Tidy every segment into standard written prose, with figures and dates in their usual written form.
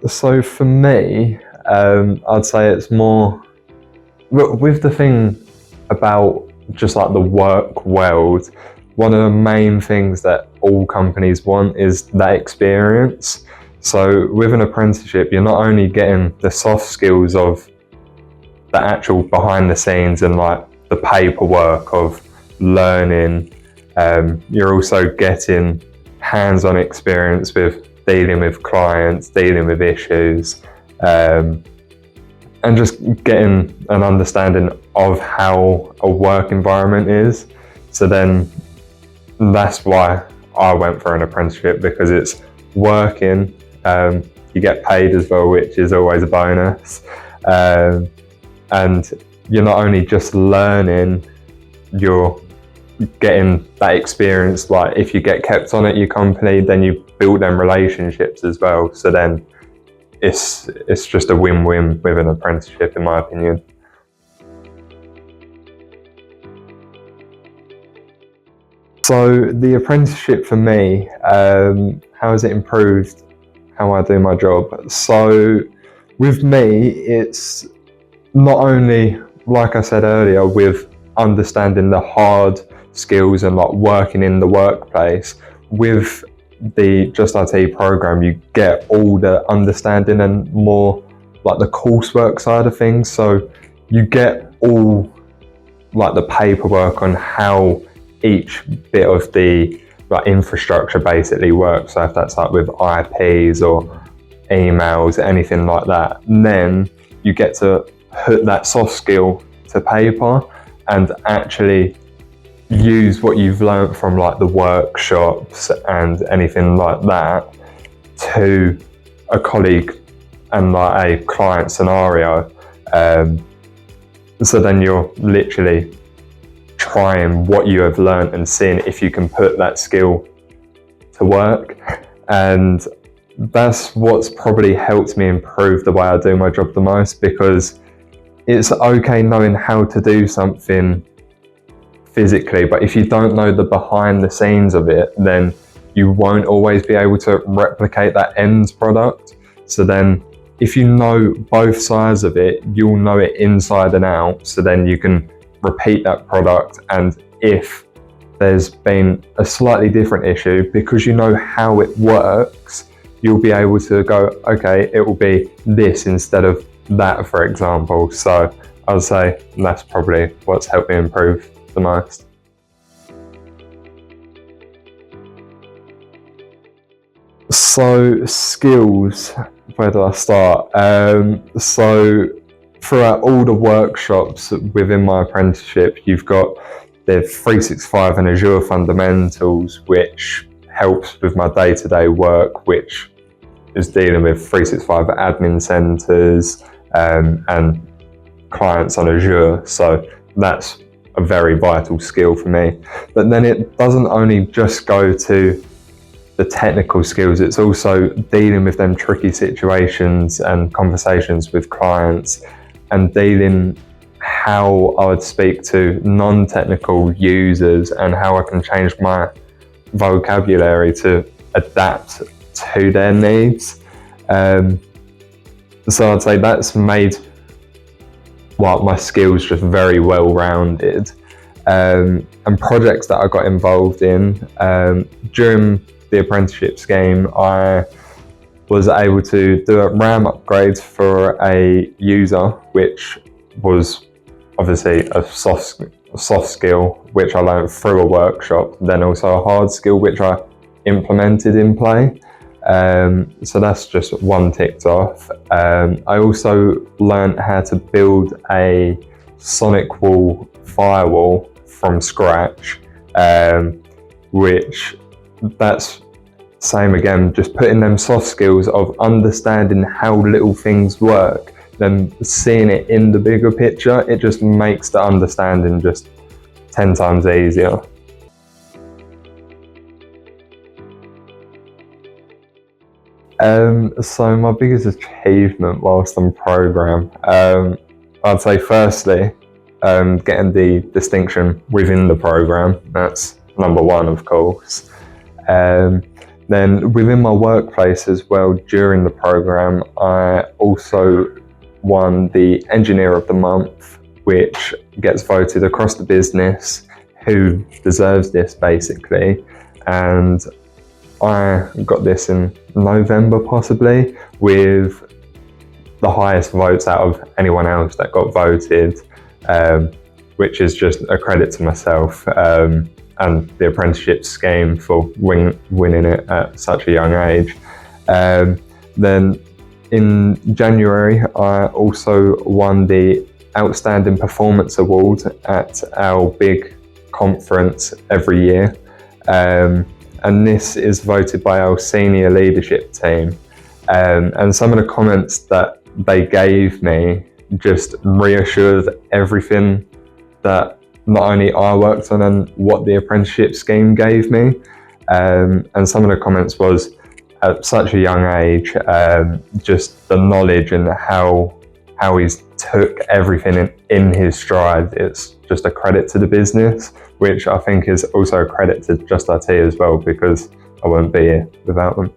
So for me, I'd say it's more with the thing about just like the work world. One of the main things that all companies want is that experience. So with an apprenticeship, you're not only getting the soft skills of the actual behind the scenes and like the paperwork of learning, you're also getting hands-on experience with dealing with clients, dealing with issues, and just getting an understanding of how a work environment is. So then that's why I went for an apprenticeship, because it's working, you get paid as well, which is always a bonus. And you're not only just learning, you're getting that experience. Like if you get kept on at your company, then you build them relationships as well. So then it's just a win-win with an apprenticeship, in my opinion. So the apprenticeship for me, how has it improved how I do my job? So with me, it's not only, like I said earlier, with understanding the hard skills and like working in the workplace. With the Just IT program, you get all the understanding and more like the coursework side of things. So you get all like the paperwork on how each bit of the like infrastructure basically works. So if that's like with IPs or emails, anything like that, and then you get to put that soft skill to paper and actually use what you've learned from like the workshops and anything like that to a colleague and like a client scenario. So then you're literally trying what you have learned and seeing if you can put that skill to work. And that's what's probably helped me improve the way I do my job the most, because it's okay knowing how to do something physically, but if you don't know the behind the scenes of it, then you won't always be able to replicate that end product. So then if you know both sides of it, you'll know it inside and out. So then you can repeat that product, and if there's been a slightly different issue, because you know how it works, you'll be able to go, okay, it will be this instead of that, for example. So I would say that's probably what's helped me improve the most. So skills, where do I start? So throughout all the workshops within my apprenticeship, you've got the 365 and Azure fundamentals, which helps with my day-to-day work, which is dealing with 365 admin centers and clients on Azure. So that's a very vital skill for me. But then it doesn't only just go to the technical skills, it's also dealing with them tricky situations and conversations with clients, and dealing how I would speak to non-technical users and how I can change my vocabulary to adapt to their needs. So I'd say that's made my skills just very well-rounded. And projects that I got involved in during the apprenticeship scheme, I was able to do a RAM upgrade for a user, which was obviously a soft skill, which I learned through a workshop, then also a hard skill, which I implemented in play. So that's just one ticked off. I also learned how to build a sonic wall firewall from scratch, which that's same again, just putting them soft skills of understanding how little things work, then seeing it in the bigger picture, it just makes the understanding just 10 times easier. So my biggest achievement whilst on program, I'd say firstly, getting the distinction within the program. That's number one, of course. Then within my workplace as well, during the program, I also won the Engineer of the Month, which gets voted across the business who deserves this basically. And I got this in November possibly, with the highest votes out of anyone else that got voted, which is just a credit to myself and the apprenticeship scheme for winning it at such a young age. Then in January, I also won the Outstanding Performance Award at our big conference every year. And this is voted by our senior leadership team. And some of the comments that they gave me just reassured everything that not only I worked on and what the apprenticeship scheme gave me. And some of the comments was, at such a young age, just the knowledge and how he's took everything in his stride. It's just a credit to the business, which I think is also a credit to Just IT as well, because I wouldn't be here without them.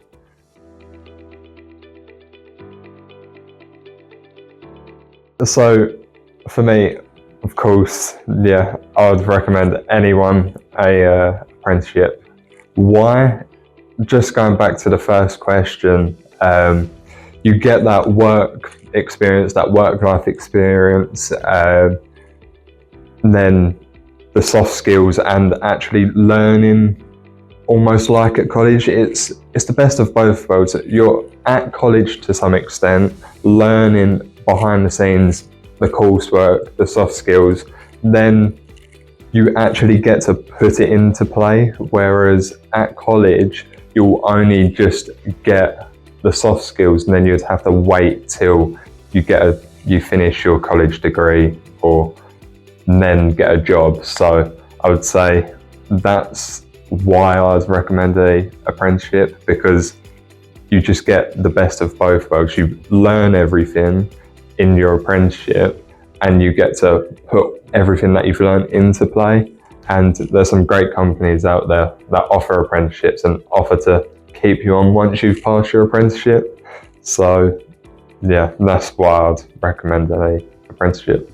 So for me, of course, yeah, I would recommend anyone a apprenticeship. Why? Just going back to the first question, you get that work experience, that work-life experience, then the soft skills and actually learning almost like at college. It's the best of both worlds. You're at college to some extent, learning behind the scenes, the coursework, the soft skills, then you actually get to put it into play. Whereas at college, you'll only just get the soft skills, and then you'd have to wait till you finish your college degree or then get a job. So I would say that's why I would recommend an apprenticeship, because you just get the best of both worlds. You learn everything in your apprenticeship and you get to put everything that you've learned into play. And there's some great companies out there that offer apprenticeships and offer to keep you on once you've passed your apprenticeship. So yeah, that's why I'd recommend an apprenticeship.